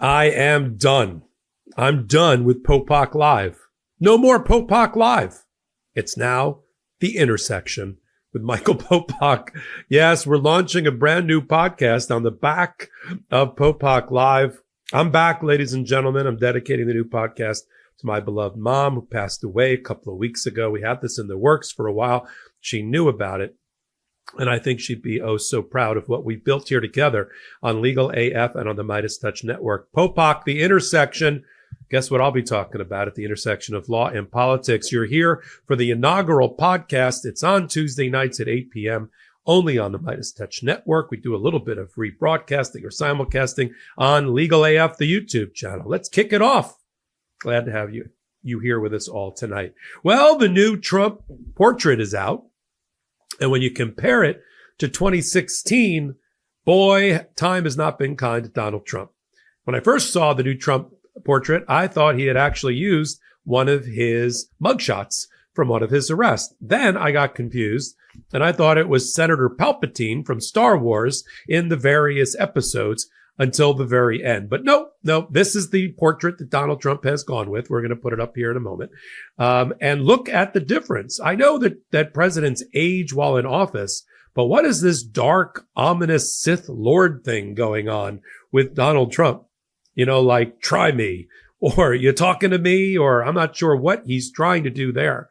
I am done. I'm done with Popok Live. No more Popok Live. It's now The Intersection with Michael Popok. Yes, we're launching a brand new podcast on the back of Popok Live. I'm back, ladies and gentlemen. I'm dedicating the new podcast to my beloved mom who passed away a couple of weeks ago. We had this in the works for a while. She knew about it. And I think she'd be oh so proud of what we built here together on Legal AF and on the MeidasTouch Network. Popok, The Intersection. Guess what I'll be talking about at the intersection of law and politics. You're here for the inaugural podcast. It's on Tuesday nights at 8 p.m. only on the MeidasTouch Network. We do a little bit of rebroadcasting or simulcasting on Legal AF, the YouTube channel. Let's kick it off. Glad to have you here with us all tonight. Well, the new Trump portrait is out. And when you compare it to 2016, boy, time has not been kind to Donald Trump. When I first saw the new Trump portrait, I thought he had actually used one of his mugshots from one of his arrests. Then I got confused, and I thought it was Senator Palpatine from Star Wars in the various episodes until the very end. But no, this is the portrait that Donald Trump has gone with. We're going to put it up here in a moment. And look at the difference. I know that presidents age while in office, but what is this dark, ominous Sith Lord thing going on with Donald Trump? You know, like, try me, or you talking to me, or I'm not sure what he's trying to do there.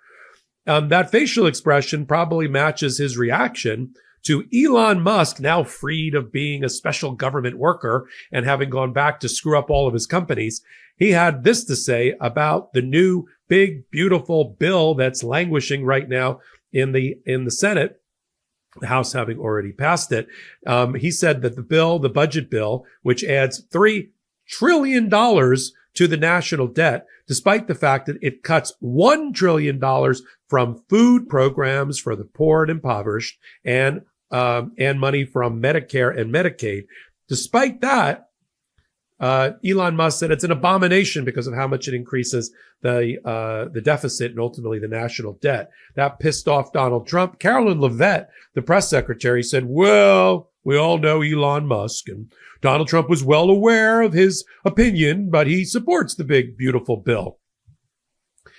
That facial expression probably matches his reaction to Elon Musk, now freed of being a special government worker and having gone back to screw up all of his companies. He had this to say about the new big, beautiful bill that's languishing right now in the Senate, the House having already passed it. He said that the budget bill, which adds $3 trillion to the national debt, despite the fact that it cuts $1 trillion from food programs for the poor and impoverished and money from Medicare and Medicaid. Despite that, Elon Musk said it's an abomination because of how much it increases the deficit and ultimately the national debt. That pissed off Donald Trump. Carolyn Levitt, the press secretary, said, well, we all know Elon Musk, and Donald Trump was well aware of his opinion, but he supports the big, beautiful bill.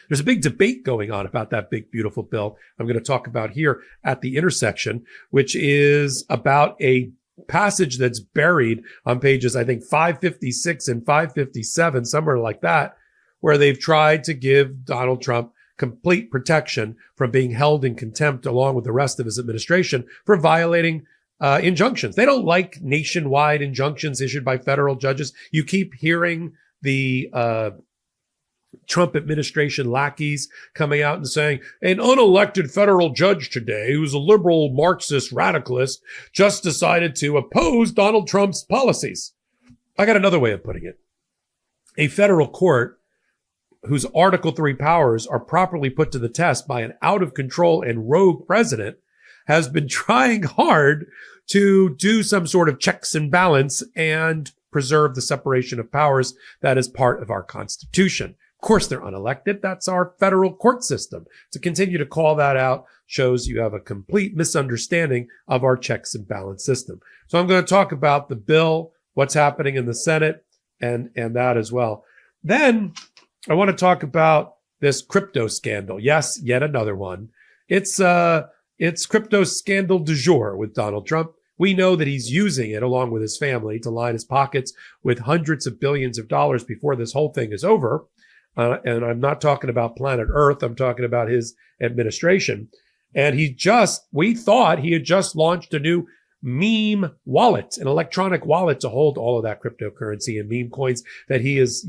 There's a big debate going on about that big, beautiful bill I'm going to talk about here at the intersection, which is about a passage that's buried on pages, I think, 556 and 557, somewhere like that, where they've tried to give Donald Trump complete protection from being held in contempt along with the rest of his administration for violating injunctions. They don't like nationwide injunctions issued by federal judges. You keep hearing the Trump administration lackeys coming out and saying an unelected federal judge today, who's a liberal Marxist radicalist, just decided to oppose Donald Trump's policies. I got another way of putting it. A federal court whose Article 3 powers are properly put to the test by an out of control and rogue president has been trying hard to do some sort of checks and balance and preserve the separation of powers that is part of our Constitution. Of course, they're unelected. That's our federal court system. To continue to call that out shows you have a complete misunderstanding of our checks and balance system. So I'm going to talk about the bill, what's happening in the Senate, and that as well. Then I want to talk about this crypto scandal. Yes, yet another one. It's crypto scandal du jour with Donald Trump. We know that he's using it along with his family to line his pockets with hundreds of billions of dollars before this whole thing is over. And I'm not talking about planet Earth. I'm talking about his administration. And we thought he had just launched a new meme wallet, an electronic wallet to hold all of that cryptocurrency and meme coins that he is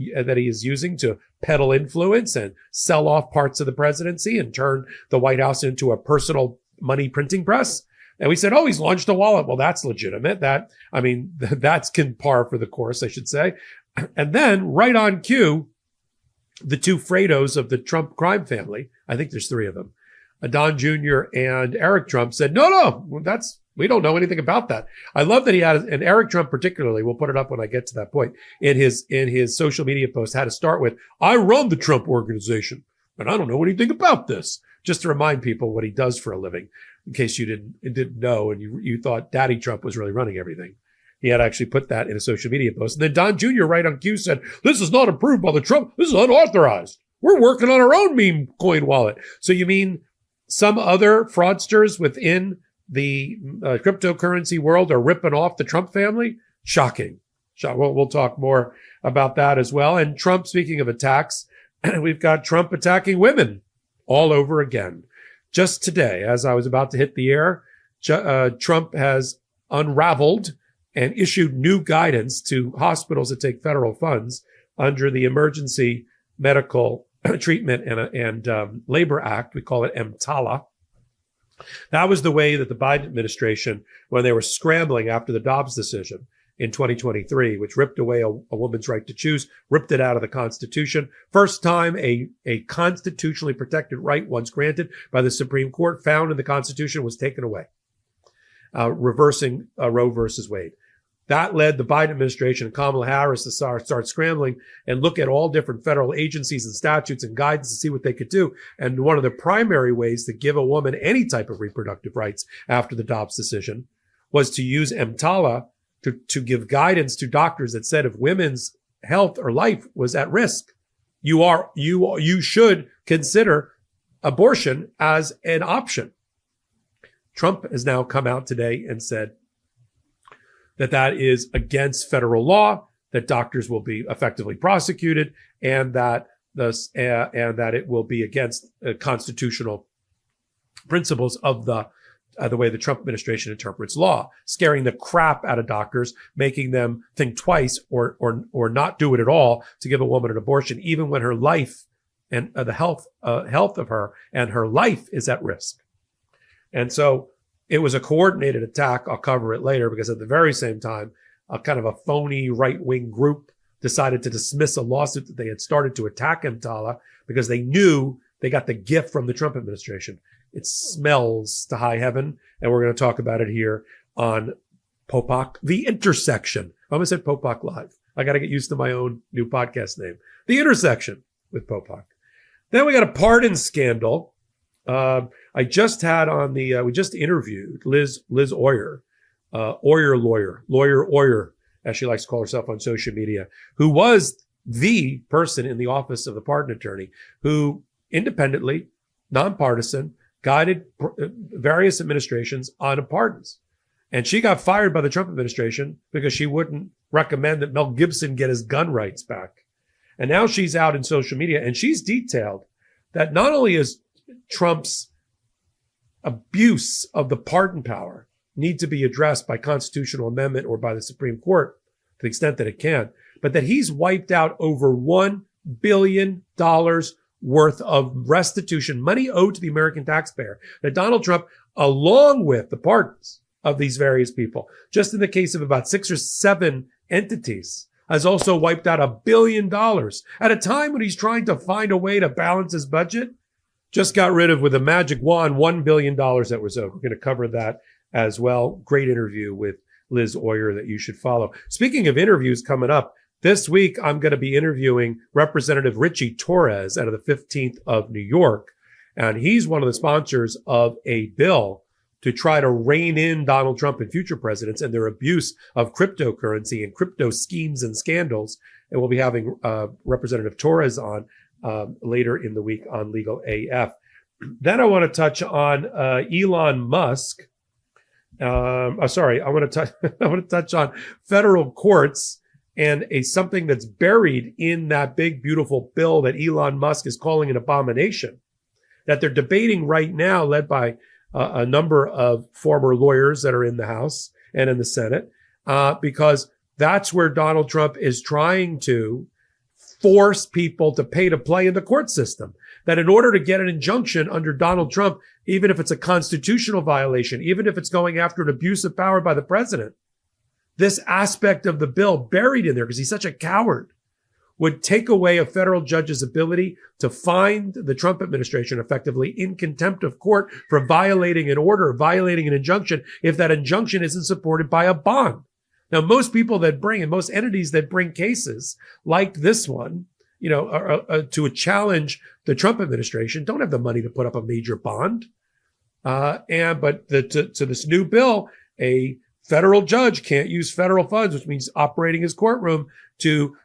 using to peddle influence and sell off parts of the presidency and turn the White House into a personal money printing press. And we said, oh, he's launched a wallet. Well, that's legitimate. That's par for the course, I should say. And then right on cue, the two Fredos of the Trump crime family, I think there's three of them, Don Jr. and Eric Trump, said, no, we don't know anything about that. I love that he had, and Eric Trump particularly, we'll put it up when I get to that point, in his social media post had to start with, I run the Trump organization, and I don't know anything about this. Just to remind people what he does for a living, in case you didn't know and you thought Daddy Trump was really running everything. He had actually put that in a social media post. And then Don Jr. right on cue said, this is not approved by the Trump. This is unauthorized. We're working on our own meme coin wallet. So you mean some other fraudsters within the cryptocurrency world are ripping off the Trump family? Shocking. We'll talk more about that as well. And Trump, speaking of attacks, we've got Trump attacking women all over again. Just today, as I was about to hit the air, Trump has unraveled and issued new guidance to hospitals that take federal funds under the Emergency Medical Treatment and Labor Act. We call it EMTALA. That was the way that the Biden administration, when they were scrambling after the Dobbs decision in 2023, which ripped away a woman's right to choose, ripped it out of the Constitution. First time a constitutionally protected right once granted by the Supreme Court found in the Constitution was taken away, reversing Roe versus Wade. That led the Biden administration and Kamala Harris to start scrambling and look at all different federal agencies and statutes and guidance to see what they could do. And one of the primary ways to give a woman any type of reproductive rights after the Dobbs decision was to use EMTALA to give guidance to doctors that said if women's health or life was at risk, you should consider abortion as an option. Trump has now come out today and said that is against federal law, that doctors will be effectively prosecuted, and that it will be against constitutional principles of the way the Trump administration interprets law, scaring the crap out of doctors, making them think twice or not do it at all to give a woman an abortion, even when her life and the health of her and her life is at risk. And so it was a coordinated attack. I'll cover it later, because at the very same time, a kind of a phony right-wing group decided to dismiss a lawsuit that they had started to attack EMTALA because they knew they got the gift from the Trump administration. It smells to high heaven, and we're going to talk about it here on Popok, The Intersection. I almost said Popok Live. I got to get used to my own new podcast name, The Intersection with Popok. Then we got a pardon scandal. I just had on we just interviewed Liz Oyer, Oyer lawyer Oyer, as she likes to call herself on social media, who was the person in the office of the pardon attorney who independently, nonpartisan, guided various administrations on pardons. And she got fired by the Trump administration because she wouldn't recommend that Mel Gibson get his gun rights back. And now she's out in social media and she's detailed that not only is Trump's abuse of the pardon power need to be addressed by constitutional amendment or by the Supreme Court to the extent that it can, but that he's wiped out over $1 billion worth of restitution, money owed to the American taxpayer, that Donald Trump, along with the pardons of these various people, just in the case of about 6 or 7 entities, has also wiped out $1 billion at a time when he's trying to find a way to balance his budget. Just got rid of, with a magic wand, $1 billion that was owed. We're going to cover that as well. Great interview with Liz Oyer that you should follow. Speaking of interviews coming up, this week I'm going to be interviewing Representative Richie Torres out of the 15th of New York. And he's one of the sponsors of a bill to try to rein in Donald Trump and future presidents and their abuse of cryptocurrency and crypto schemes and scandals. And we'll be having Representative Torres on later in the week on Legal AF. Then I want to touch on Elon Musk. I want to touch on federal courts and something that's buried in that big, beautiful bill that Elon Musk is calling an abomination, that they're debating right now, led by a number of former lawyers that are in the House and in the Senate, because that's where Donald Trump is trying to force people to pay to play in the court system. That in order to get an injunction under Donald Trump, even if it's a constitutional violation, even if it's going after an abuse of power by the president, this aspect of the bill buried in there, because he's such a coward, would take away a federal judge's ability to find the Trump administration effectively in contempt of court for violating an order, violating an injunction, if that injunction isn't supported by a bond. Now, most people that bring, and most entities that bring cases like this one, to challenge the Trump administration, don't have the money to put up a major bond. But to this new bill, a federal judge can't use federal funds, which means operating his courtroom to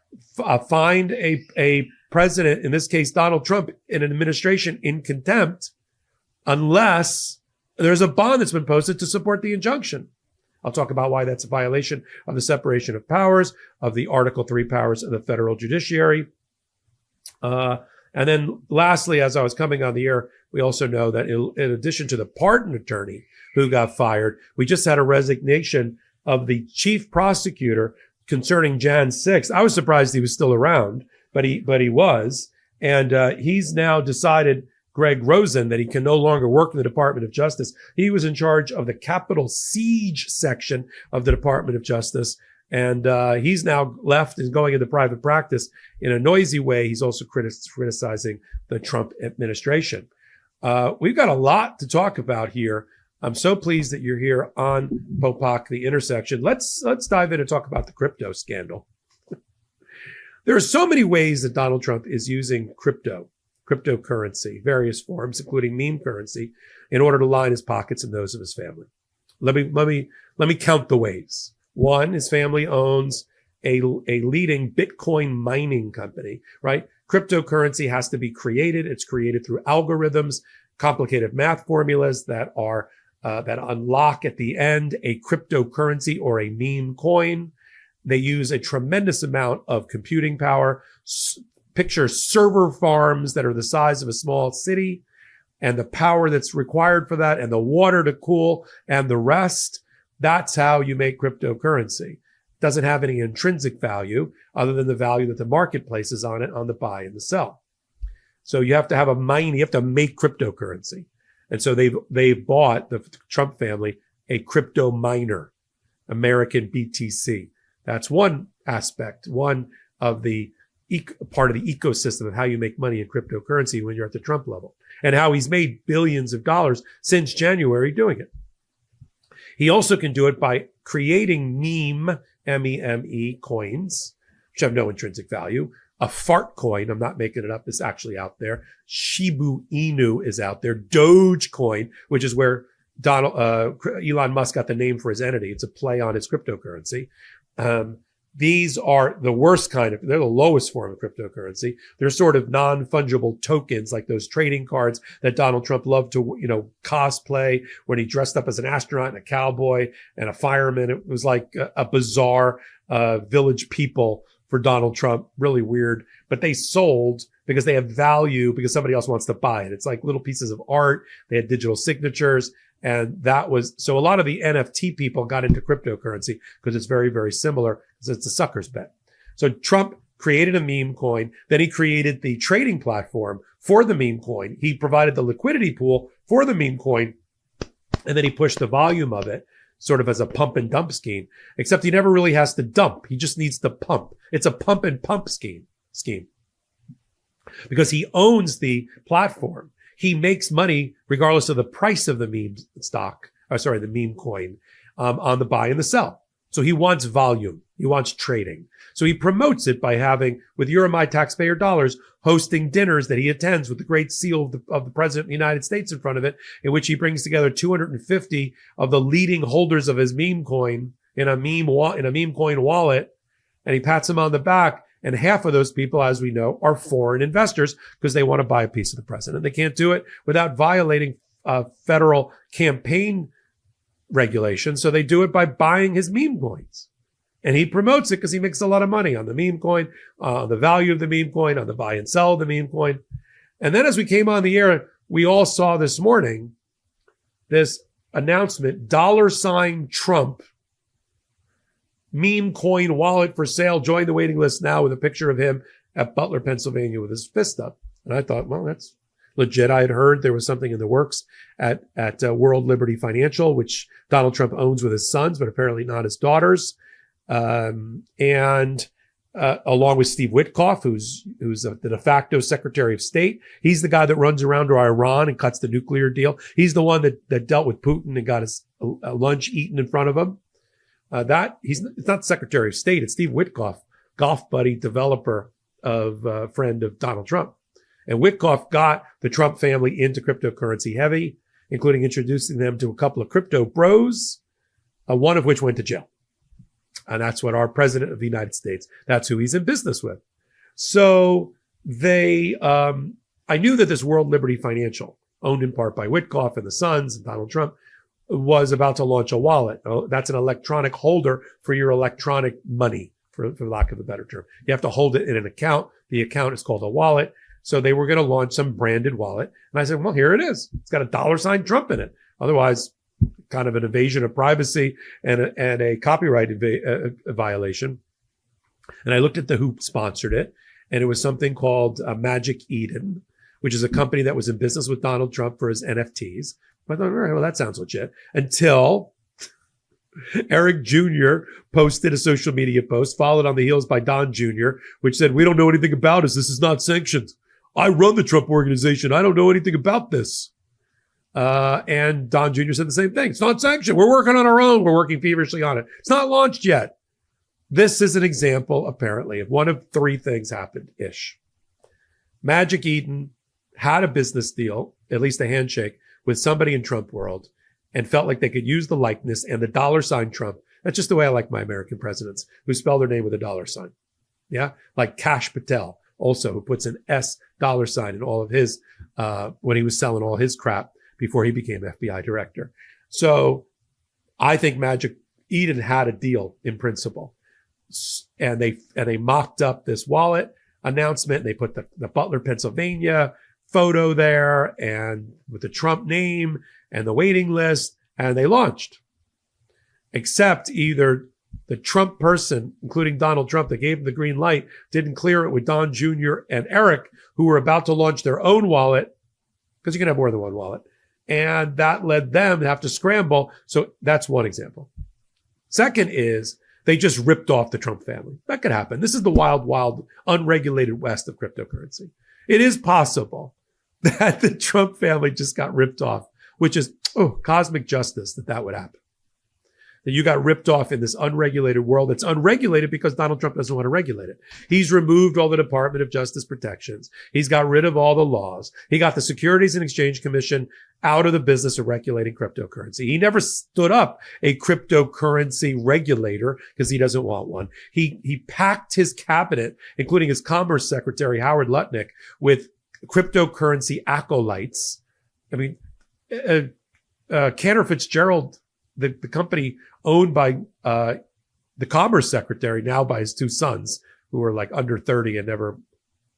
find a president, in this case, Donald Trump, in an administration in contempt, unless there's a bond that's been posted to support the injunction. I'll talk about why that's a violation of the separation of powers, of the Article 3 powers of the federal judiciary. And then lastly, as I was coming on the air, we also know that in addition to the pardon attorney who got fired, we just had a resignation of the chief prosecutor concerning Jan 6. I was surprised he was still around, but he was. And he's now decided, Greg Rosen, that he can no longer work in the Department of Justice. He was in charge of the capital siege section of the Department of Justice. And he's now left and going into private practice in a noisy way. He's also criticizing the Trump administration. We've got a lot to talk about here. I'm so pleased that you're here on Popok, The Intersection. Let's dive in and talk about the crypto scandal. There are so many ways that Donald Trump is using cryptocurrency, various forms, including meme currency, in order to line his pockets and those of his family. Let me count the ways. One, his family owns a leading Bitcoin mining company, right? Cryptocurrency has to be created. It's created through algorithms, complicated math formulas that are that unlock at the end a cryptocurrency or a meme coin. They use a tremendous amount of computing power. Picture server farms that are the size of a small city, and the power that's required for that, and the water to cool, and the rest. That's how you make cryptocurrency. It doesn't have any intrinsic value other than the value that the market places on it on the buy and the sell. So you have to have you have to make cryptocurrency. And so they've bought, the Trump family, a crypto miner, American BTC. That's one aspect, one of the part of the ecosystem of how you make money in cryptocurrency when you're at the Trump level, and how he's made billions of dollars since January doing it. He also can do it by creating meme, M-E-M-E, coins, which have no intrinsic value. A fart coin, I'm not making it up, is actually out there. Shiba Inu is out there. Dogecoin, which is where Elon Musk got the name for his entity. It's a play on his cryptocurrency. These are the worst they're the lowest form of cryptocurrency. They're sort of non-fungible tokens, like those trading cards that Donald Trump loved to, cosplay when he dressed up as an astronaut and a cowboy and a fireman. It was like a bizarre Village People for Donald Trump. Really weird, but they sold because they have value because somebody else wants to buy it. It's like little pieces of art. They had digital signatures. And so a lot of the NFT people got into cryptocurrency because it's very, very similar. It's a sucker's bet. So Trump created a meme coin. Then he created the trading platform for the meme coin. He provided the liquidity pool for the meme coin. And then he pushed the volume of it sort of as a pump and dump scheme, except he never really has to dump. He just needs to pump. It's a pump and pump scheme because he owns the platform. He makes money regardless of the price of the the meme coin, on the buy and the sell. So he wants volume. He wants trading. So he promotes it by having, with your and my taxpayer dollars, hosting dinners that he attends with the great seal of the President of the United States in front of it, in which he brings together 250 of the leading holders of his meme coin in a meme coin wallet, and he pats them on the back. And half of those people, as we know, are foreign investors because they want to buy a piece of the president. They can't do it without violating federal campaign regulations. So they do it by buying his meme coins. And he promotes it because he makes a lot of money on the meme coin, the value of the meme coin, on the buy and sell of the meme coin. And then as we came on the air, we all saw this morning this announcement, $Trump meme coin wallet for sale. Join the waiting list now, with a picture of him at Butler, Pennsylvania with his fist up. And I thought, well, that's legit. I had heard there was something in the works at World Liberty Financial, which Donald Trump owns with his sons, but apparently not his daughters. And along with Steve Witkoff, who's the de facto Secretary of State. He's the guy that runs around to Iran and cuts the nuclear deal. He's the one that dealt with Putin and got his lunch eaten in front of him. It's not Secretary of State. It's Steve Witkoff, golf buddy, developer friend of Donald Trump. And Witkoff got the Trump family into cryptocurrency heavy, including introducing them to a couple of crypto bros. one of which went to jail. And that's what our president of the United States, that's who he's in business with. So I knew that this World Liberty Financial, owned in part by Witkoff and the Sons and Donald Trump, was about to launch a wallet. That's an electronic holder for your electronic money, for lack of a better term. You have to hold it in an account. The account is called a wallet. So they were going to launch some branded wallet. And I said, well, here it is. It's got a $sign Trump in it. Otherwise, kind of an invasion of privacy and a copyright violation. And I looked at who sponsored it, and it was something called Magic Eden, which is a company that was in business with Donald Trump for his NFTs. I thought, all right, well, that sounds legit. Until Eric Jr. posted a social media post, followed on the heels by Don Jr., which said, we don't know anything about this. This is not sanctioned. I run the Trump organization. I don't know anything about this. And Don Jr. said the same thing. It's not sanctioned. We're working on our own. We're working feverishly on it. It's not launched yet. This is an example, apparently, of one of three things happened-ish. Magic Eden had a business deal, at least a handshake, with somebody in Trump world and felt like they could use the likeness and the $sign Trump. That's just the way I like my American presidents, who spell their name with a $sign. Yeah. Like Kash Patel also, who puts an $sign in all of his, when he was selling all his crap before he became FBI director. So I think Magic Eden had a deal in principle, and they mocked up this wallet announcement. They put the Butler, Pennsylvania photo there and with the Trump name and the waiting list, and they launched. Except either the Trump person, including Donald Trump, that gave him the green light, didn't clear it with Don Jr. and Eric, who were about to launch their own wallet, because you can have more than one wallet. And that led them to have to scramble. So that's one example. Second is they just ripped off the Trump family. That could happen. This is the wild, wild, unregulated west of cryptocurrency. It is possible that the Trump family just got ripped off, which is cosmic justice that would happen. That you got ripped off in this unregulated world. It's unregulated because Donald Trump doesn't want to regulate it. He's removed all the Department of Justice protections. He's got rid of all the laws. He got the Securities and Exchange Commission out of the business of regulating cryptocurrency. He never stood up a cryptocurrency regulator because he doesn't want one. He packed his cabinet, including his Commerce Secretary, Howard Lutnick, with cryptocurrency acolytes. I mean, Cantor Fitzgerald, the company owned by the Commerce Secretary, now by his two sons, who are like under 30 and never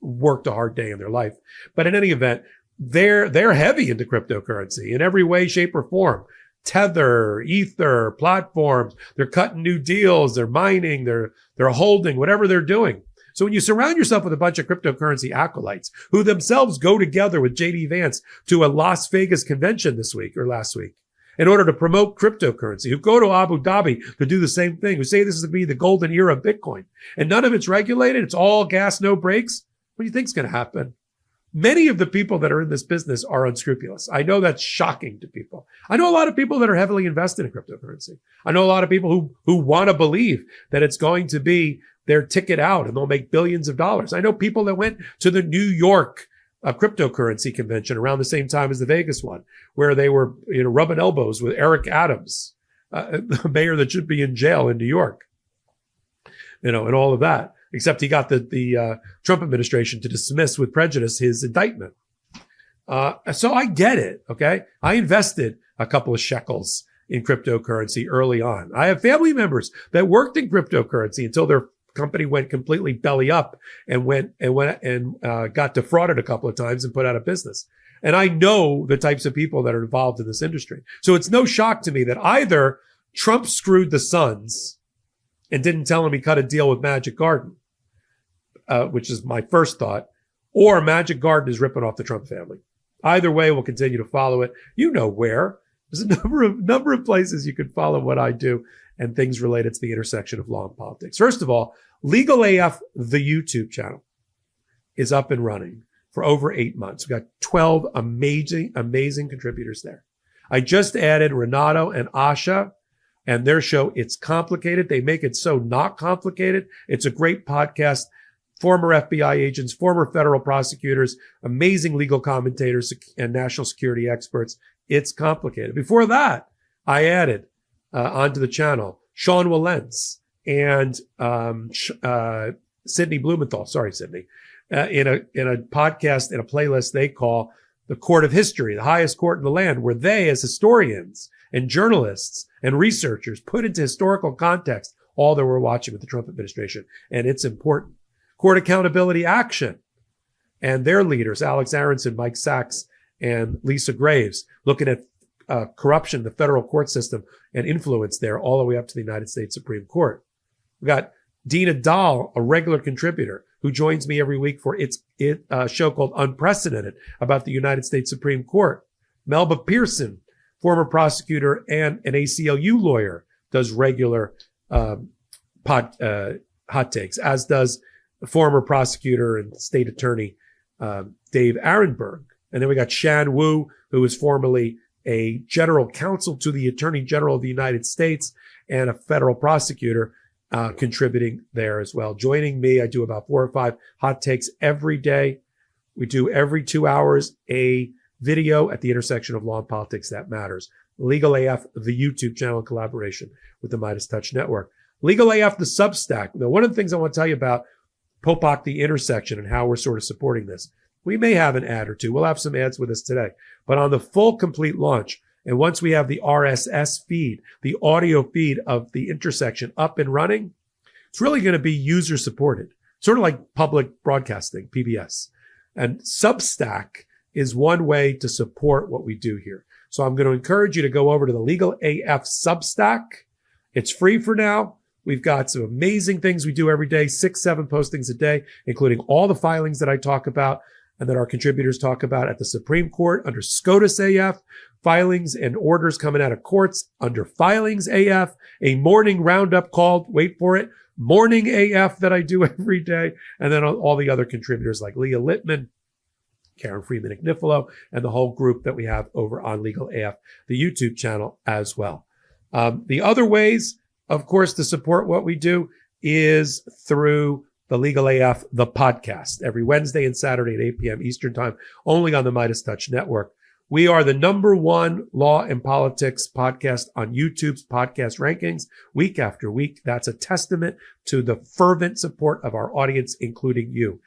worked a hard day in their life. But in any event, they're heavy into cryptocurrency in every way, shape, or form. Tether, Ether, platforms. They're cutting new deals. They're mining. They're holding, whatever they're doing. So when you surround yourself with a bunch of cryptocurrency acolytes who themselves go together with JD Vance to a Las Vegas convention this week or last week in order to promote cryptocurrency, who go to Abu Dhabi to do the same thing, who say this is to be the golden era of Bitcoin, and none of it's regulated, it's all gas, no brakes, what do you think is going to happen? Many of the people that are in this business are unscrupulous. I know that's shocking to people. I know a lot of people that are heavily invested in cryptocurrency. I know a lot of people who want to believe that it's going to be their ticket out and they'll make billions of dollars. I know people that went to the New York cryptocurrency convention around the same time as the Vegas one, where they were, rubbing elbows with Eric Adams, the mayor that should be in jail in New York, and all of that. Except he got the Trump administration to dismiss with prejudice his indictment. So I get it. Okay. I invested a couple of shekels in cryptocurrency early on. I have family members that worked in cryptocurrency until their company went completely belly up and got defrauded a couple of times and put out of business. And I know the types of people that are involved in this industry. So it's no shock to me that either Trump screwed the Sons and didn't tell him he cut a deal with Magic Garden, which is my first thought, or Magic Garden is ripping off the Trump family. Either way, we'll continue to follow it. You know where. There's a number of places you can follow what I do and things related to the intersection of law and politics. First of all, Legal AF, the YouTube channel, is up and running for over 8 months. We've got 12 amazing contributors there. I just added Renato and Asha and their show, It's Complicated. They make it so not complicated. It's a great podcast. Former FBI agents, former federal prosecutors, amazing legal commentators and national security experts. It's Complicated. Before that, I added onto the channel. Sean Willens and Sidney Blumenthal. Sorry, Sidney. In a podcast, in a playlist they call the Court of History, the highest court in the land, where they, as historians and journalists and researchers, put into historical context all that we're watching with the Trump administration. And it's important. Court Accountability Action and their leaders, Alex Aronson, Mike Sachs, and Lisa Graves, looking at corruption, the federal court system, and influence there all the way up to the United States Supreme Court. We got Dina Dahl, a regular contributor, who joins me every week for a show called Unprecedented about the United States Supreme Court. Melba Pearson, former prosecutor and an ACLU lawyer, does regular hot takes, as does former prosecutor and state attorney Dave Arenberg. And then we got Shan Wu, who was formerly a general counsel to the Attorney General of the United States and a federal prosecutor, contributing there as well. Joining me, I do about 4 or 5 hot takes every day. We do every 2 hours a video at the intersection of law and politics that matters. Legal AF, the YouTube channel, in collaboration with the MeidasTouch Network. Legal AF, the Substack. Now, one of the things I want to tell you about Popok, the intersection, and how we're sort of supporting this. We may have an ad or two. We'll have some ads with us today. But on the full, complete launch, and once we have the RSS feed, the audio feed of the intersection up and running, it's really going to be user supported, sort of like public broadcasting, PBS. And Substack is one way to support what we do here. So I'm going to encourage you to go over to the Legal AF Substack. It's free for now. We've got some amazing things we do every day, 6-7 postings a day, including all the filings that I talk about and that our contributors talk about at the Supreme Court under SCOTUS AF, filings and orders coming out of courts under Filings AF, a morning roundup called, wait for it, Morning AF that I do every day, and then all the other contributors like Leah Littman, Karen Freeman-Agnifilo, and the whole group that we have over on Legal AF, the YouTube channel as well. The other ways, of course, to support what we do is through the Legal AF, the podcast, every Wednesday and Saturday at 8 p.m. Eastern Time, only on the MeidasTouch Network. We are the #1 law and politics podcast on YouTube's podcast rankings week after week. That's a testament to the fervent support of our audience, including you.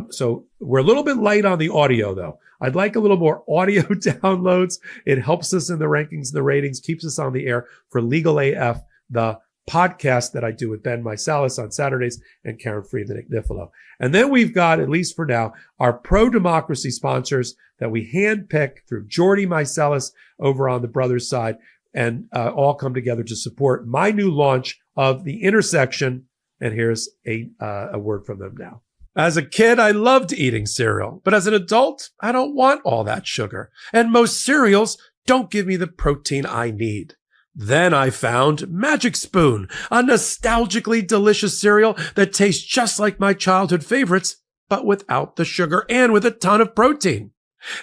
So we're a little bit light on the audio, though. I'd like a little more audio downloads. It helps us in the rankings and the ratings, keeps us on the air for Legal AF, the podcast that I do with Ben Meisalis on Saturdays and Karen Freeman-Agnifilo. And then we've got, at least for now, our pro-democracy sponsors that we handpick through Jordy Meisalis over on the Brothers side, and all come together to support my new launch of The Intersection. And here's a word from them now. As a kid, I loved eating cereal, but as an adult, I don't want all that sugar. And most cereals don't give me the protein I need. Then I found Magic Spoon, a nostalgically delicious cereal that tastes just like my childhood favorites, but without the sugar and with a ton of protein.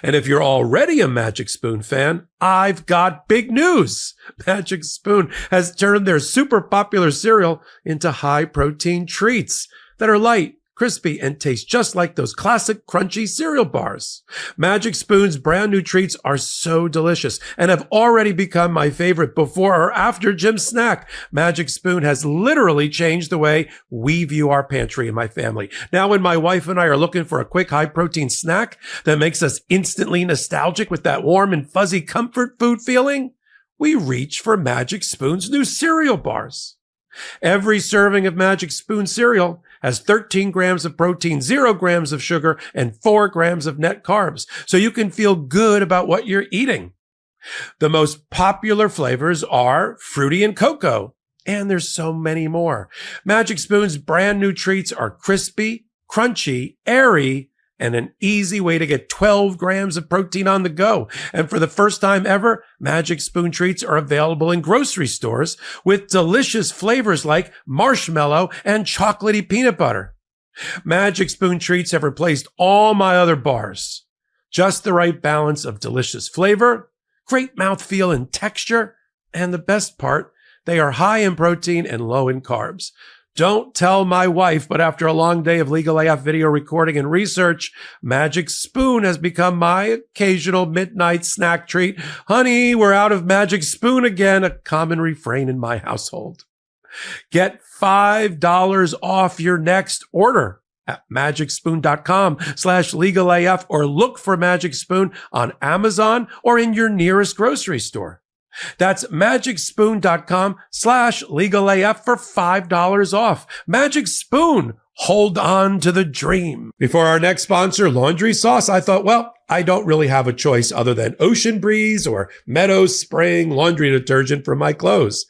And if you're already a Magic Spoon fan, I've got big news. Magic Spoon has turned their super popular cereal into high-protein treats that are light, crispy, and taste just like those classic crunchy cereal bars. Magic Spoon's brand new treats are so delicious and have already become my favorite before or after gym snack. Magic Spoon has literally changed the way we view our pantry in my family. Now, when my wife and I are looking for a quick high-protein snack that makes us instantly nostalgic with that warm and fuzzy comfort food feeling, we reach for Magic Spoon's new cereal bars. Every serving of Magic Spoon cereal has 13 grams of protein, 0 grams of sugar, and 4 grams of net carbs, so you can feel good about what you're eating. The most popular flavors are fruity and cocoa, and there's so many more. Magic Spoon's brand new treats are crispy, crunchy, airy, and an easy way to get 12 grams of protein on the go. And for the first time ever, Magic Spoon treats are available in grocery stores with delicious flavors like marshmallow and chocolatey peanut butter. Magic Spoon treats have replaced all my other bars. Just the right balance of delicious flavor, great mouthfeel and texture, and the best part, they are high in protein and low in carbs. Don't tell my wife, but after a long day of legal AF video recording and research, Magic Spoon has become my occasional midnight snack treat. Honey, we're out of Magic Spoon again, a common refrain in my household. Get $5 off your next order at magicspoon.com/legalaf or look for Magic Spoon on Amazon or in your nearest grocery store. That's magicspoon.com/legalaf for $5 off. Magic Spoon. Hold on to the dream. Before our next sponsor, Laundry Sauce, I thought, well, I don't really have a choice other than Ocean Breeze or Meadows Spraying laundry detergent for my clothes.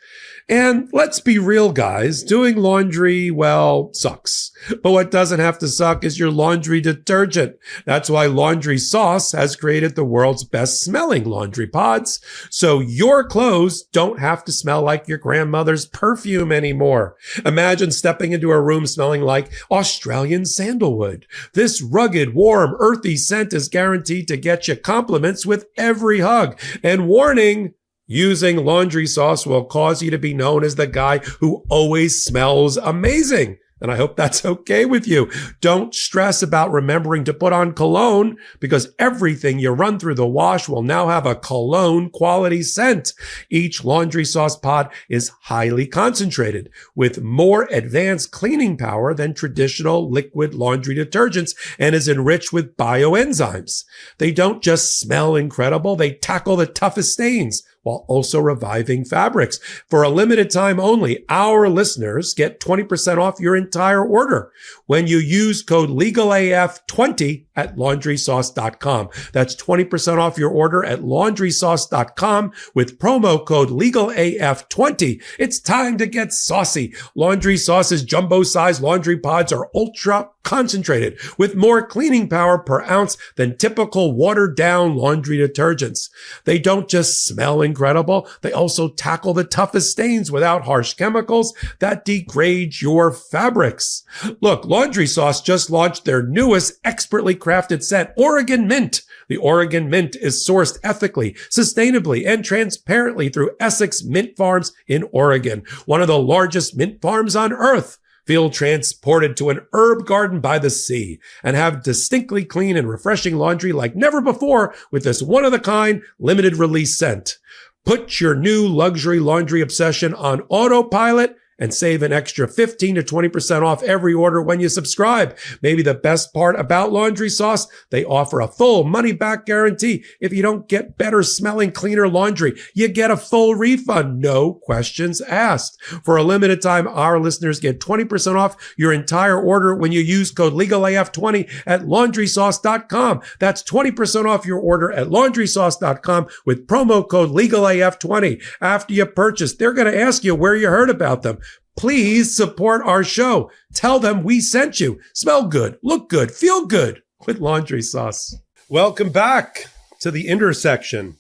And let's be real, guys, doing laundry, well, sucks. But what doesn't have to suck is your laundry detergent. That's why Laundry Sauce has created the world's best smelling laundry pods. So your clothes don't have to smell like your grandmother's perfume anymore. Imagine stepping into a room smelling like Australian sandalwood. This rugged, warm, earthy scent is guaranteed to get you compliments with every hug. And warning, using Laundry Sauce will cause you to be known as the guy who always smells amazing. And I hope that's okay with you. Don't stress about remembering to put on cologne because everything you run through the wash will now have a cologne quality scent. Each Laundry Sauce pod is highly concentrated with more advanced cleaning power than traditional liquid laundry detergents and is enriched with bioenzymes. They don't just smell incredible. They tackle the toughest stains while also reviving fabrics. For a limited time only, our listeners get 20% off your entire order when you use code LegalAF20 at LaundrySauce.com. That's 20% off your order at LaundrySauce.com with promo code LegalAF20. It's time to get saucy. Laundry Sauce's jumbo-sized laundry pods are ultra concentrated with more cleaning power per ounce than typical watered-down laundry detergents. They don't just smell incredible, they also tackle the toughest stains without harsh chemicals that degrade your fabrics. Look, Laundry Sauce just launched their newest expertly crafted scent, Oregon Mint. The Oregon Mint is sourced ethically, sustainably, and transparently through Essex Mint Farms in Oregon, one of the largest mint farms on earth. Feel transported to an herb garden by the sea and have distinctly clean and refreshing laundry like never before with this one-of-a-kind limited release scent. Put your new luxury laundry obsession on autopilot and save an extra 15 to 20% off every order when you subscribe. Maybe the best part about Laundry Sauce, they offer a full money-back guarantee. If you don't get better smelling, cleaner laundry, you get a full refund. No questions asked. For a limited time, our listeners get 20% off your entire order when you use code LegalAF20 at LaundrySauce.com. That's 20% off your order at LaundrySauce.com with promo code LegalAF20. After you purchase, they're going to ask you where you heard about them. Please support our show. Tell them we sent you. Smell good, look good, feel good with Laundry Sauce. Welcome back to The Intersection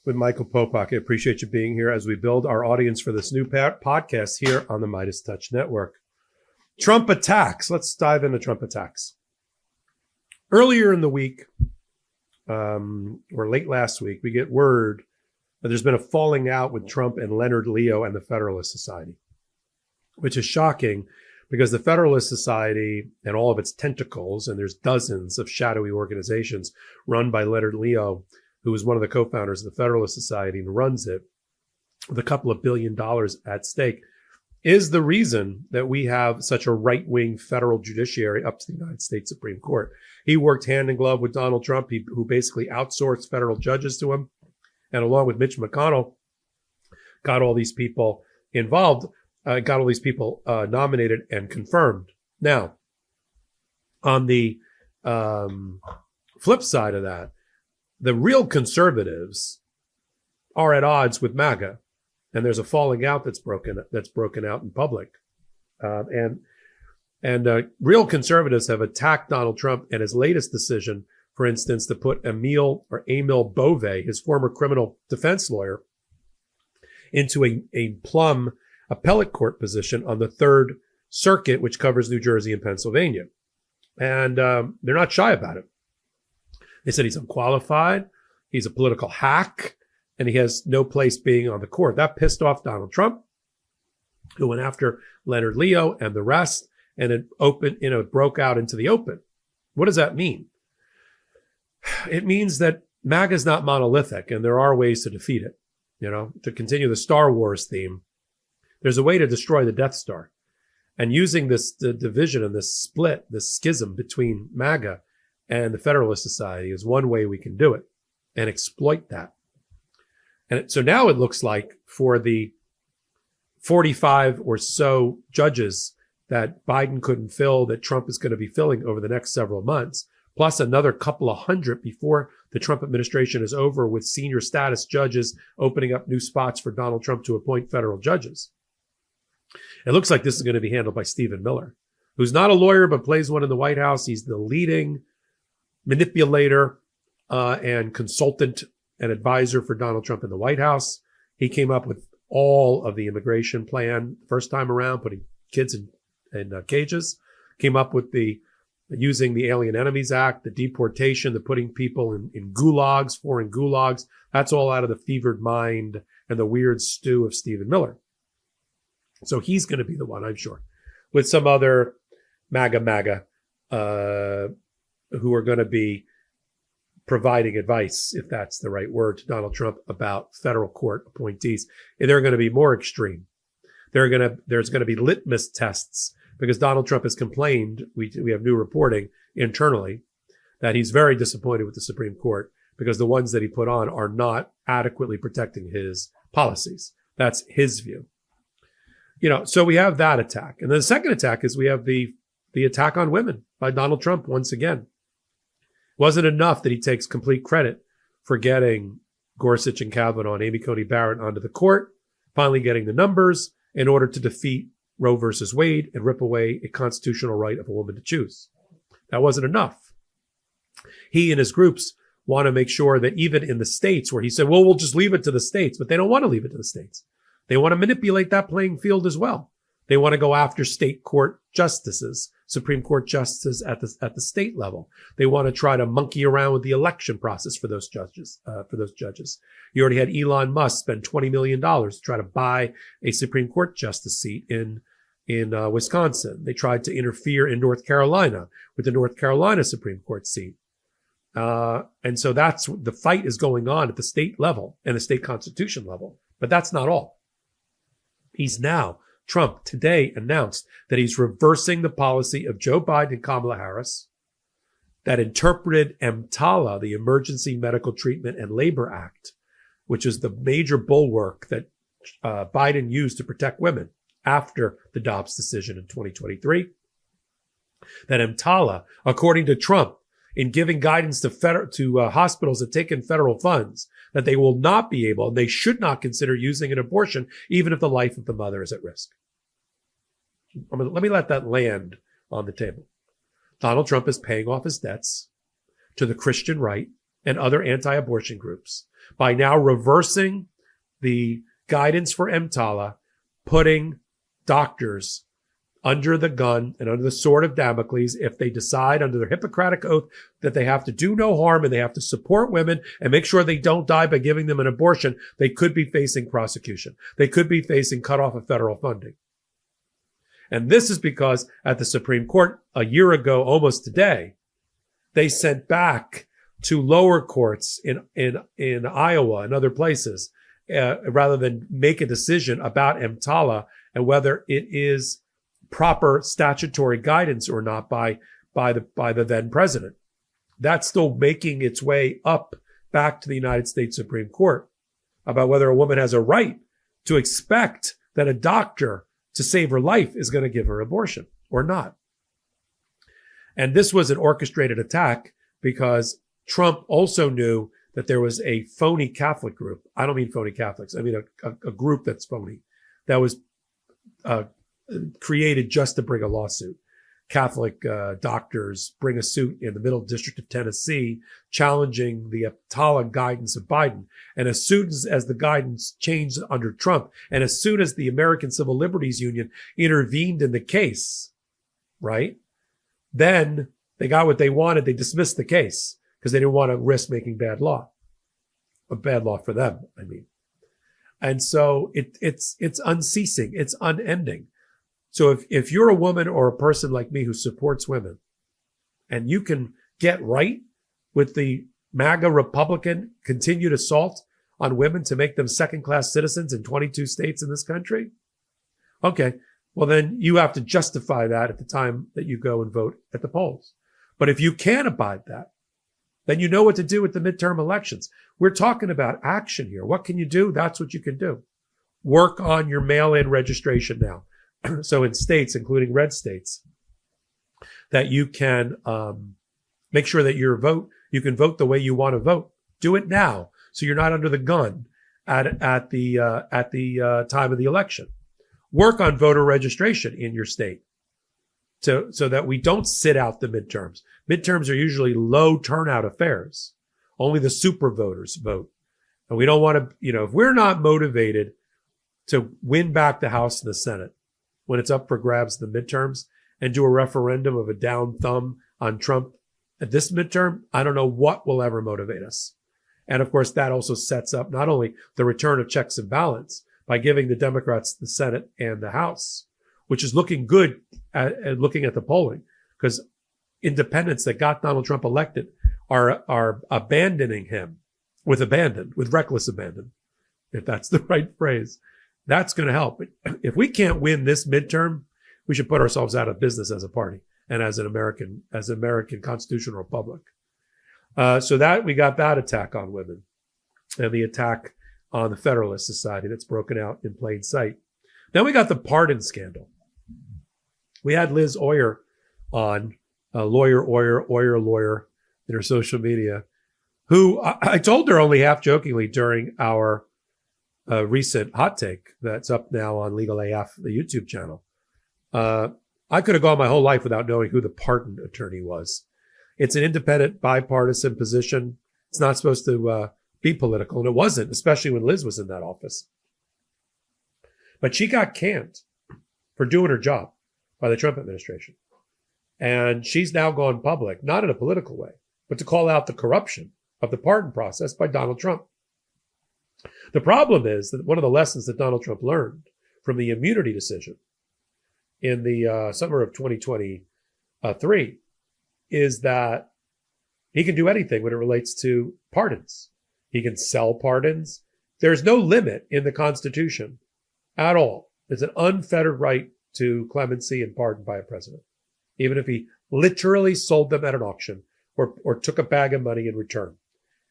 with Michael Popok. I appreciate you being here as we build our audience for this new podcast here on the MeidasTouch Network. Trump attacks. Let's dive into Trump attacks. Earlier in the week, or late last week, we get word that there's been a falling out with Trump and Leonard Leo and the Federalist Society, which is shocking because the Federalist Society and all of its tentacles, and there's dozens of shadowy organizations run by Leonard Leo, who is one of the co-founders of the Federalist Society and runs it with a couple of $1 billion at stake, is the reason that we have such a right-wing federal judiciary up to the United States Supreme Court. He worked hand in glove with Donald Trump, who basically outsourced federal judges to him, and along with Mitch McConnell, got all these people involved, got all these people nominated and confirmed. Now, on the flip side of that, the real conservatives are at odds with MAGA, and there's a falling out that's broken out in public. And real conservatives have attacked Donald Trump and his latest decision, for instance, to put Emil Bove, his former criminal defense lawyer, into a plum appellate court position on the Third Circuit, which covers New Jersey and Pennsylvania. And they're not shy about it. They said he's unqualified, he's a political hack, and he has no place being on the court. That pissed off Donald Trump. who went after Leonard Leo and the rest, and it broke out into the open. What does that mean? It means that MAGA is not monolithic, and there are ways to defeat it. To continue the Star Wars theme, there's a way to destroy the Death Star. And using the division and this split, this schism between MAGA and the Federalist Society is one way we can do it and exploit that. And so now it looks like for the 45 or so judges that Biden couldn't fill, that Trump is going to be filling over the next several months, plus another couple of hundred before the Trump administration is over, with senior status judges opening up new spots for Donald Trump to appoint federal judges. It looks like this is going to be handled by Stephen Miller, who's not a lawyer, but plays one in the White House. He's the leading manipulator and consultant and advisor for Donald Trump in the White House. He came up with all of the immigration plan first time around, putting kids in cages, came up with using the Alien Enemies Act, the deportation, the putting people in gulags, foreign gulags. That's all out of the fevered mind and the weird stew of Stephen Miller. So he's going to be the one, I'm sure, with some other MAGA who are going to be providing advice, if that's the right word, to Donald Trump about federal court appointees. And they're going to be more extreme. There's going to be litmus tests, because Donald Trump has complained, we have new reporting internally, that he's very disappointed with the Supreme Court because the ones that he put on are not adequately protecting his policies. That's his view. So we have that attack. And then the second attack is we have the attack on women by Donald Trump once again. It wasn't enough that he takes complete credit for getting Gorsuch and Kavanaugh and Amy Coney Barrett onto the court, finally getting the numbers in order to defeat Roe versus Wade and rip away a constitutional right of a woman to choose. That wasn't enough. He and his groups want to make sure that even in the states where he said, well, we'll just leave it to the states, but they don't want to leave it to the states. They want to manipulate that playing field as well. They want to go after state court justices, Supreme Court justices at the state level. They want to try to monkey around with the election process for those judges. You already had Elon Musk spend $20 million to try to buy a Supreme Court justice seat in Wisconsin. They tried to interfere in North Carolina with the North Carolina Supreme Court seat. And so that's the fight is going on at the state level and the state constitution level. But that's not all. Trump today announced that he's reversing the policy of Joe Biden and Kamala Harris that interpreted EMTALA, the Emergency Medical Treatment and Labor Act, which is the major bulwark that Biden used to protect women after the Dobbs decision in 2023. That EMTALA, according to Trump, in giving guidance to hospitals that take in federal funds, that they will not be able, and they should not consider using an abortion, even if the life of the mother is at risk. Let me let that land on the table. Donald Trump is paying off his debts to the Christian right and other anti-abortion groups by now reversing the guidance for EMTALA, putting doctors under the gun and under the sword of Damocles if they decide under their Hippocratic oath that they have to do no harm and they have to support women and make sure they don't die by giving them an abortion. They could be facing prosecution. They could be facing cutoff of federal funding. And this is because at the Supreme Court a year ago, almost today, they sent back to lower courts in Iowa and other places, rather than make a decision about EMTALA and whether it is proper statutory guidance or not by the then president. That's still making its way up back to the United States Supreme Court about whether a woman has a right to expect that a doctor to save her life is going to give her abortion or not. And this was an orchestrated attack because Trump also knew that there was a phony Catholic group. I don't mean phony Catholics. I mean a group that's phony that was created just to bring a lawsuit. Catholic doctors bring a suit in the Middle District of Tennessee challenging the EMTALA guidance of Biden. And as soon as the guidance changed under Trump, and as soon as the American Civil Liberties Union intervened in the case, right, then they got what they wanted. They dismissed the case because they didn't want to risk making bad law. A bad law for them, I mean. And so it's unceasing. It's unending. So if you're a woman or a person like me who supports women, and you can get right with the MAGA Republican continued assault on women to make them second-class citizens in 22 states in this country, okay, well then you have to justify that at the time that you go and vote at the polls. But if you can't abide that, then you know what to do with the midterm elections. We're talking about action here. What can you do? That's what you can do. Work on your mail-in registration now. So in states, including red states, that you can make sure that you can vote the way you want to vote. Do it now, so you're not under the gun at the time of the election. Work on voter registration in your state, so that we don't sit out the midterms. Midterms are usually low turnout affairs. Only the super voters vote, and we don't want to. If we're not motivated to win back the House and the Senate when it's up for grabs in the midterms, and do a referendum of a down thumb on Trump at this midterm, I don't know what will ever motivate us. And of course, that also sets up not only the return of checks and balance by giving the Democrats the Senate and the House, which is looking good at looking at the polling, because independents that got Donald Trump elected are abandoning him with reckless abandon, if that's the right phrase. That's going to help. If we can't win this midterm, we should put ourselves out of business as a party and as an American constitutional republic. So that we got that attack on women, and the attack on the Federalist Society that's broken out in plain sight. Then we got the pardon scandal. We had Liz Oyer on, Oyer lawyer in her social media, who I told her only half jokingly during our recent hot take that's up now on Legal AF, the YouTube channel. I could have gone my whole life without knowing who the pardon attorney was. It's an independent, bipartisan position. It's not supposed to be political, and it wasn't, especially when Liz was in that office. But she got canned for doing her job by the Trump administration. And she's now gone public, not in a political way, but to call out the corruption of the pardon process by Donald Trump. The problem is that one of the lessons that Donald Trump learned from the immunity decision in the summer of 2023 is that he can do anything when it relates to pardons. He can sell pardons. There's no limit in the Constitution at all. It's an unfettered right to clemency and pardon by a president, even if he literally sold them at an auction or took a bag of money in return.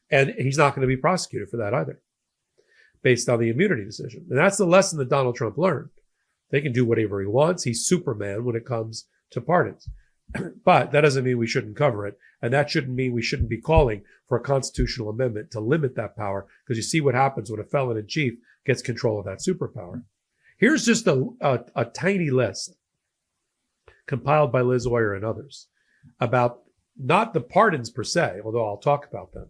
And he's not going to be prosecuted for that either, based on the immunity decision. And that's the lesson that Donald Trump learned. They can do whatever he wants. He's Superman when it comes to pardons. But that doesn't mean we shouldn't cover it. And that shouldn't mean we shouldn't be calling for a constitutional amendment to limit that power, because you see what happens when a felon in chief gets control of that superpower. Here's just a tiny list compiled by Liz Oyer and others about not the pardons per se, although I'll talk about them,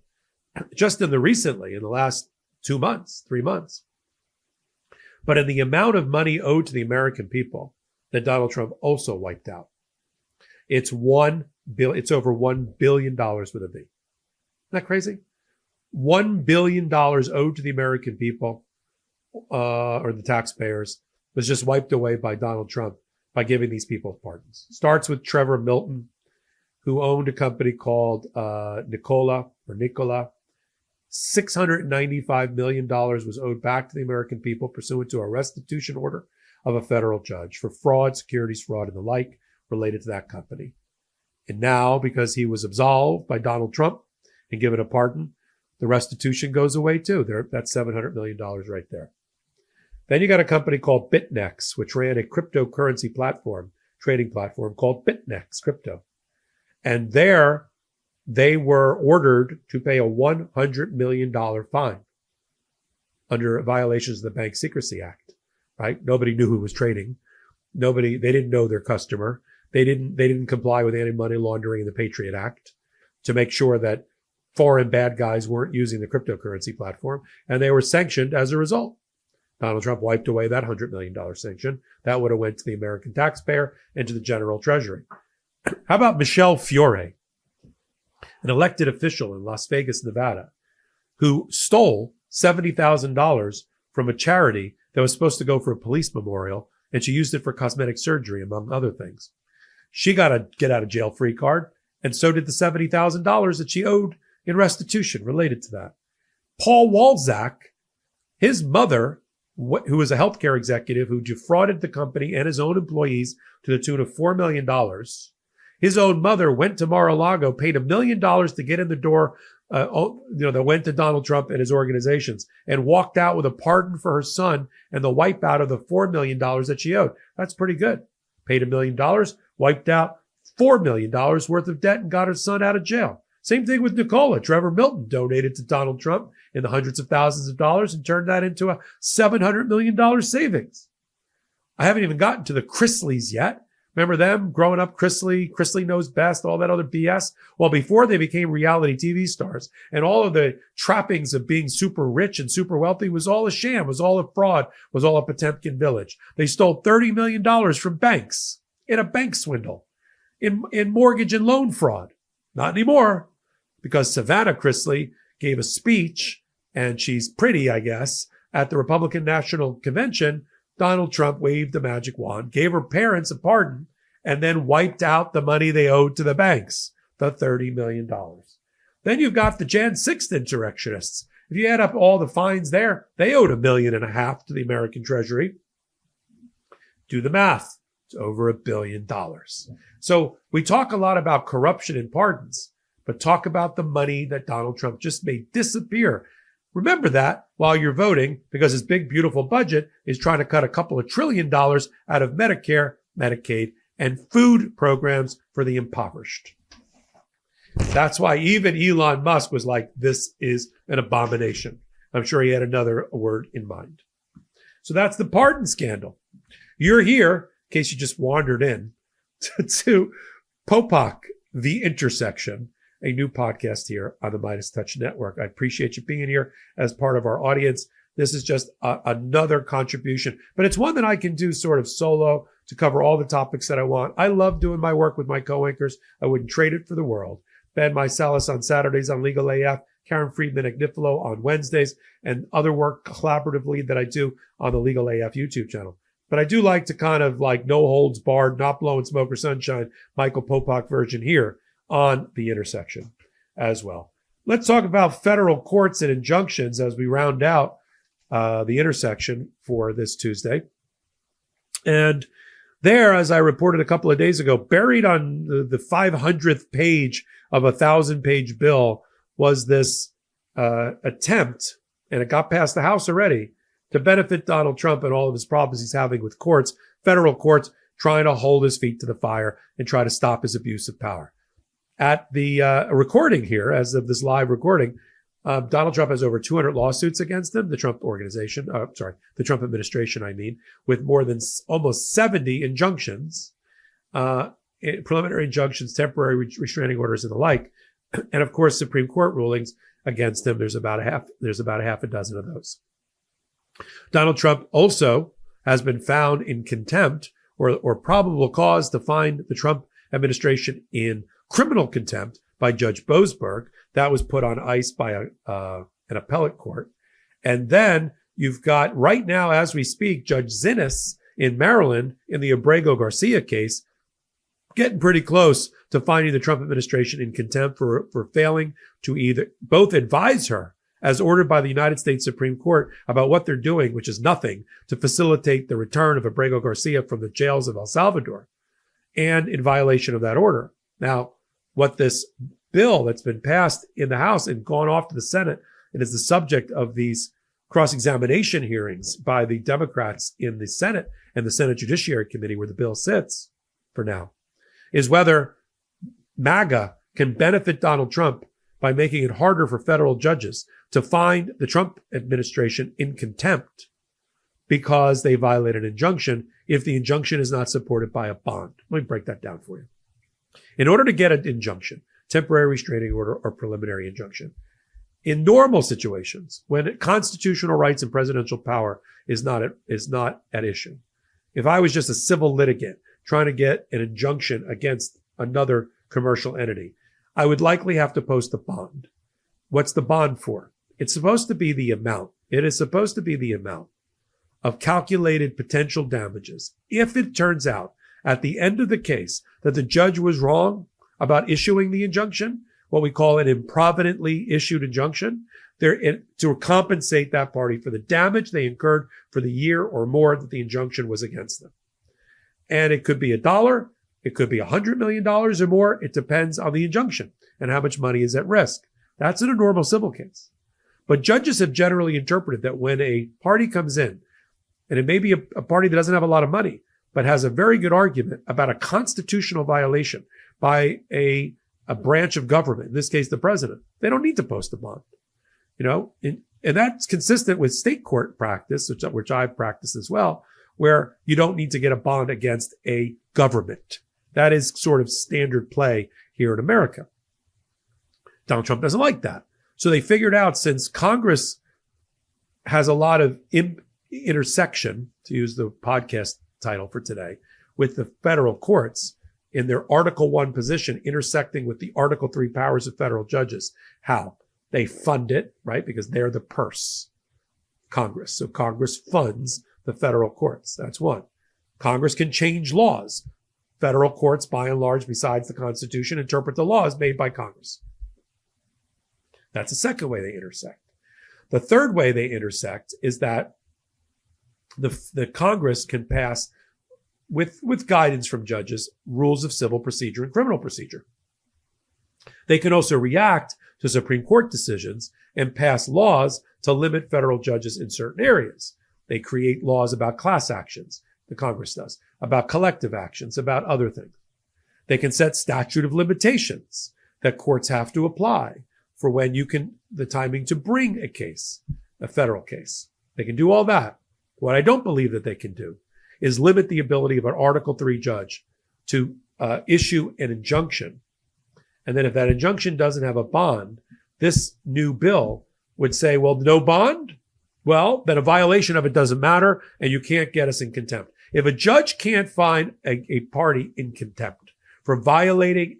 just in the last 2 months, 3 months, but in the amount of money owed to the American people that Donald Trump also wiped out. It's over $1 billion with a B. Isn't that crazy? $1 billion owed to the American people, or the taxpayers, was just wiped away by Donald Trump by giving these people pardons. Starts with Trevor Milton, who owned a company called Nikola. $695 million was owed back to the American people pursuant to a restitution order of a federal judge for fraud, securities fraud, and the like related to that company. And now, because he was absolved by Donald Trump and given a pardon, the restitution goes away too. That's $700 million right there. Then you got a company called BitNex, which ran a cryptocurrency trading platform called BitNex Crypto. And there, they were ordered to pay a $100 million fine under violations of the Bank Secrecy Act, right? Nobody knew who was trading. They didn't know their customer. They didn't comply with anti-money laundering and the Patriot Act to make sure that foreign bad guys weren't using the cryptocurrency platform, and they were sanctioned as a result. Donald Trump wiped away that $100 million sanction. That would have went to the American taxpayer and to the general treasury. How about Michelle Fiore, an elected official in Las Vegas, Nevada, who stole $70,000 from a charity that was supposed to go for a police memorial, and she used it for cosmetic surgery, among other things. She got a get out of jail free card, and so did the $70,000 that she owed in restitution related to that. Paul Walczak, his mother, who was a healthcare executive who defrauded the company and his own employees to the tune of $4 million. His own mother went to Mar-a-Lago, paid $1 million to get in the door, that went to Donald Trump and his organizations, and walked out with a pardon for her son and the wipeout of the $4 million that she owed. That's pretty good. Paid $1 million, wiped out $4 million worth of debt, and got her son out of jail. Same thing with Nicola. Trevor Milton donated to Donald Trump in the hundreds of thousands of dollars and turned that into a $700 million savings. I haven't even gotten to the Chrisleys yet. Remember them growing up? Chrisley knows best, all that other BS. Well, before they became reality TV stars, and all of the trappings of being super rich and super wealthy was all a sham, was all a fraud, was all a Potemkin village. They stole $30 million from banks in a bank swindle, in mortgage and loan fraud. Not anymore, because Savannah Chrisley gave a speech, and she's pretty, I guess, at the Republican National Convention. Donald Trump waved the magic wand, gave her parents a pardon, and then wiped out the money they owed to the banks, the $30 million. Then you've got the Jan 6th insurrectionists. If you add up all the fines there, they owed $1.5 million to the American Treasury. Do the math. It's over $1 billion. So we talk a lot about corruption and pardons, but talk about the money that Donald Trump just made disappear. Remember that while you're voting, because his big, beautiful budget is trying to cut a couple of $1 trillion out of Medicare, Medicaid, and food programs for the impoverished. That's why even Elon Musk was like, this is an abomination. I'm sure he had another word in mind. So that's the pardon scandal. You're here, in case you just wandered in, to Popok, The Intersection, a new podcast here on the MeidasTouch Network. I appreciate you being here as part of our audience. This is just another contribution, but it's one that I can do sort of solo to cover all the topics that I want. I love doing my work with my co-anchors. I wouldn't trade it for the world. Ben Mysalis on Saturdays on Legal AF, Karen Friedman Agnifilo on Wednesdays, and other work collaboratively that I do on the Legal AF YouTube channel. But I do like to kind of like no holds barred, not blowing smoke or sunshine, Michael Popok version here on The Intersection as well. Let's talk about federal courts and injunctions as we round out The Intersection for this Tuesday. And there, as I reported a couple of days ago, buried on the 500th page of a 1,000-page bill was this attempt, and it got past the House already, to benefit Donald Trump and all of his problems he's having with courts, federal courts, trying to hold his feet to the fire and try to stop his abuse of power. At the recording here, as of this live recording, Donald Trump has over 200 lawsuits against him, the Trump organization, the Trump administration, with more than almost 70 injunctions, preliminary injunctions, temporary restraining orders, and the like. And of course, Supreme Court rulings against him. There's about a half a dozen of those. Donald Trump also has been found in contempt or probable cause to find the Trump administration in criminal contempt by Judge Boasberg. That was put on ice by an appellate court. And then you've got right now, as we speak, Judge Zinnes in Maryland in the Abrego Garcia case, getting pretty close to finding the Trump administration in contempt for failing to both advise her as ordered by the United States Supreme Court about what they're doing, which is nothing, to facilitate the return of Abrego Garcia from the jails of El Salvador, and in violation of that order. Now, what this bill that's been passed in the House and gone off to the Senate and is the subject of these cross-examination hearings by the Democrats in the Senate and the Senate Judiciary Committee, where the bill sits for now, is whether MAGA can benefit Donald Trump by making it harder for federal judges to find the Trump administration in contempt because they violate an injunction if the injunction is not supported by a bond. Let me break that down for you. In order to get an injunction, temporary restraining order or preliminary injunction, in normal situations, when constitutional rights and presidential power is not at issue, if I was just a civil litigant trying to get an injunction against another commercial entity, I would likely have to post a bond. What's the bond for? It's supposed to be the amount. It is supposed to be the amount of calculated potential damages if it turns out at the end of the case that the judge was wrong about issuing the injunction, what we call an improvidently issued injunction, to compensate that party for the damage they incurred for the year or more that the injunction was against them. And it could be $1, it could be $100 million or more. It depends on the injunction and how much money is at risk. That's in a normal civil case. But judges have generally interpreted that when a party comes in, and it may be a party that doesn't have a lot of money, but has a very good argument about a constitutional violation by a branch of government, in this case, the president, they don't need to post a bond. And that's consistent with state court practice, which I've practiced as well, where you don't need to get a bond against a government. That is sort of standard play here in America. Donald Trump doesn't like that. So they figured out, since Congress has a lot of intersection, to use the podcast title for today, with the federal courts in their Article 1 position intersecting with the Article 3 powers of federal judges. How? They fund it, right? Because they're the purse, Congress. So Congress funds the federal courts. That's one. Congress can change laws. Federal courts, by and large, besides the Constitution, interpret the laws made by Congress. That's the second way they intersect. The third way they intersect is that the Congress can pass, with guidance from judges, rules of civil procedure and criminal procedure. They can also react to Supreme Court decisions and pass laws to limit federal judges in certain areas. They create laws about class actions, the Congress does, about collective actions, about other things. They can set statute of limitations that courts have to apply for when the timing to bring a case, a federal case. They can do all that. What I don't believe that they can do is limit the ability of an Article 3 judge to issue an injunction. And then if that injunction doesn't have a bond, this new bill would say, well, no bond? Well, then a violation of it doesn't matter, and you can't get us in contempt. If a judge can't find a party in contempt for violating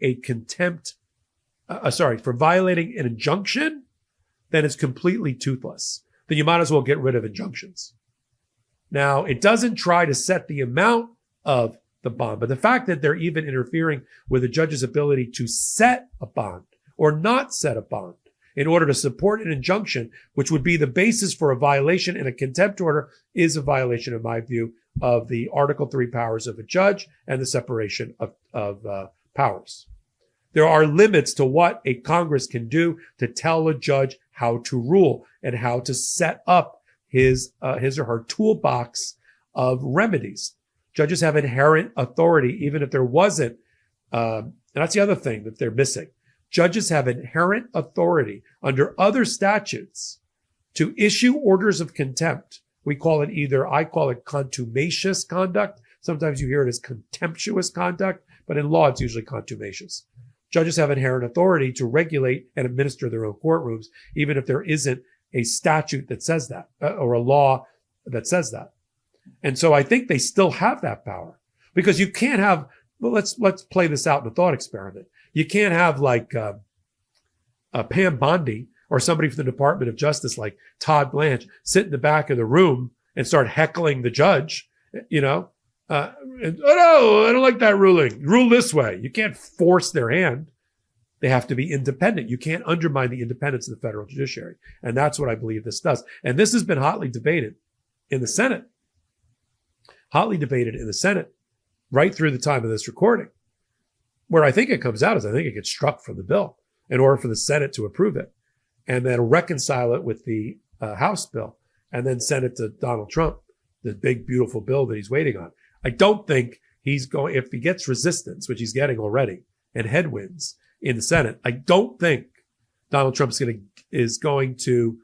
for violating an injunction, then it's completely toothless. Then you might as well get rid of injunctions. Now, it doesn't try to set the amount of the bond, but the fact that they're even interfering with a judge's ability to set a bond or not set a bond in order to support an injunction, which would be the basis for a violation in a contempt order, is a violation, in my view, of the Article 3 powers of a judge and the separation of powers. There are limits to what a Congress can do to tell a judge how to rule and how to set up his or her toolbox of remedies. Judges have inherent authority, even if there wasn't, and that's the other thing that they're missing. Judges have inherent authority under other statutes to issue orders of contempt. I call it contumacious conduct. Sometimes you hear it as contemptuous conduct, but in law, it's usually contumacious. Judges have inherent authority to regulate and administer their own courtrooms, even if there isn't a statute that says that, or a law that says that. And so I think they still have that power, because you can't have, well, let's play this out in a thought experiment. You can't have like Pam Bondi or somebody from the Department of Justice like Todd Blanche sit in the back of the room and start heckling the judge, oh no, I don't like that ruling. Rule this way. You can't force their hand. They have to be independent. You can't undermine the independence of the federal judiciary. And that's what I believe this does. And this has been hotly debated in the Senate. Right through the time of this recording. Where I think it comes out is I think it gets struck from the bill in order for the Senate to approve it and then reconcile it with the House bill and then send it to Donald Trump, the big, beautiful bill that he's waiting on. I don't think if he gets resistance, which he's getting already, and headwinds in the Senate, I don't think Donald Trump is going to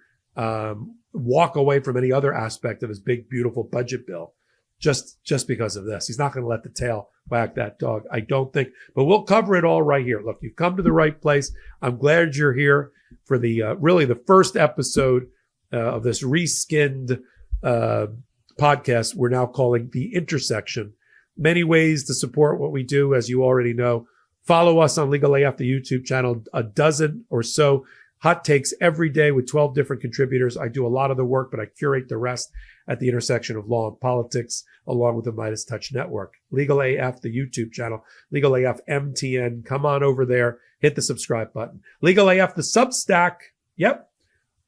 walk away from any other aspect of his big, beautiful budget bill just because of this. He's not going to let the tail wag that dog, I don't think. But we'll cover it all right here. Look, you've come to the right place. I'm glad you're here for the really the first episode of this reskinned podcast we're now calling The Intersection. Many ways to support what we do, as you already know. Follow us on Legal AF, the YouTube channel, a dozen or so hot takes every day with 12 different contributors. I do a lot of the work, but I curate the rest at the intersection of law and politics, along with the MeidasTouch Network. Legal AF, the YouTube channel, Legal AF MTN. Come on over there, hit the subscribe button. Legal AF, the Substack. Yep.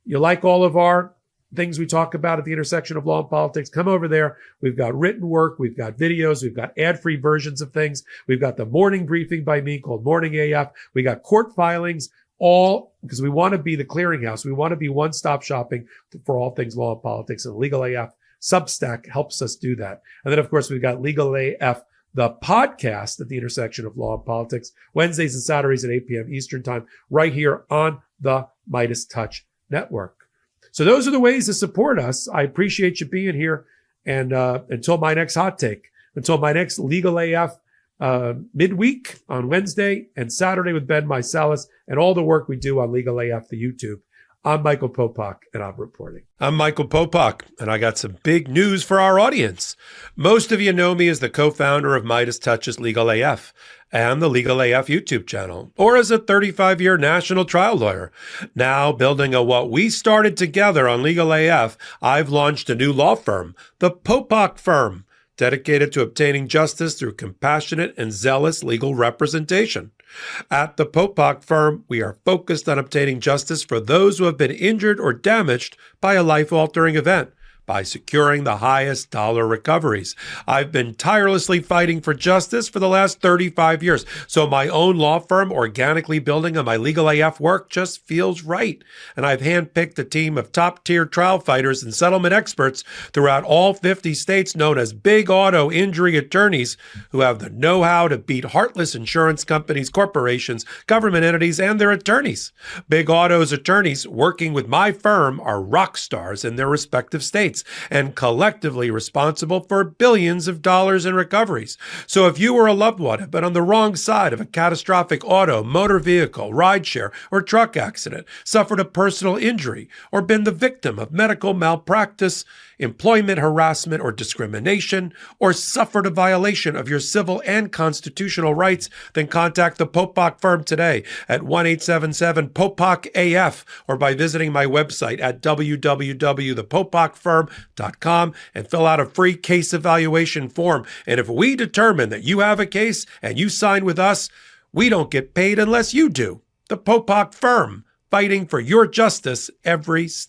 You like all of our things we talk about at the intersection of law and politics, come over there. We've got written work. We've got videos. We've got ad-free versions of things. We've got the morning briefing by me called Morning AF. We got court filings, all because we want to be the clearinghouse. We want to be one-stop shopping for all things law and politics, and Legal AF Substack helps us do that. And then, of course, we've got Legal AF, the podcast at the intersection of law and politics, Wednesdays and Saturdays at 8 p.m. Eastern time, right here on the MeidasTouch Network. So those are the ways to support us. I appreciate you being here. And until my next hot take, until my next Legal AF midweek on Wednesday and Saturday with Ben Mysalis and all the work we do on Legal AF, the YouTube, I'm Michael Popok, and I'm reporting. I'm Michael Popok, and I got some big news for our audience. Most of you know me as the co-founder of MeidasTouch's Legal AF and the Legal AF YouTube channel, or as a 35-year national trial lawyer. Now, building on what we started together on Legal AF, I've launched a new law firm, the Popok Firm, dedicated to obtaining justice through compassionate and zealous legal representation. At the Popok Firm, we are focused on obtaining justice for those who have been injured or damaged by a life-altering event by securing the highest dollar recoveries. I've been tirelessly fighting for justice for the last 35 years, so my own law firm organically building on my Legal AF work just feels right. And I've handpicked a team of top-tier trial fighters and settlement experts throughout all 50 states known as big auto injury attorneys who have the know-how to beat heartless insurance companies, corporations, government entities, and their attorneys. Big Auto's attorneys working with my firm are rock stars in their respective states and collectively responsible for billions of dollars in recoveries. So if you or a loved one have been on the wrong side of a catastrophic auto, motor vehicle, rideshare, or truck accident, suffered a personal injury, or been the victim of medical malpractice, employment harassment or discrimination, or suffered a violation of your civil and constitutional rights, then contact the Popok Firm today at 1-877-POPOK-AF or by visiting my website at www.thepopokfirm.com and fill out a free case evaluation form. And if we determine that you have a case and you sign with us, we don't get paid unless you do. The Popok Firm, fighting for your justice every step.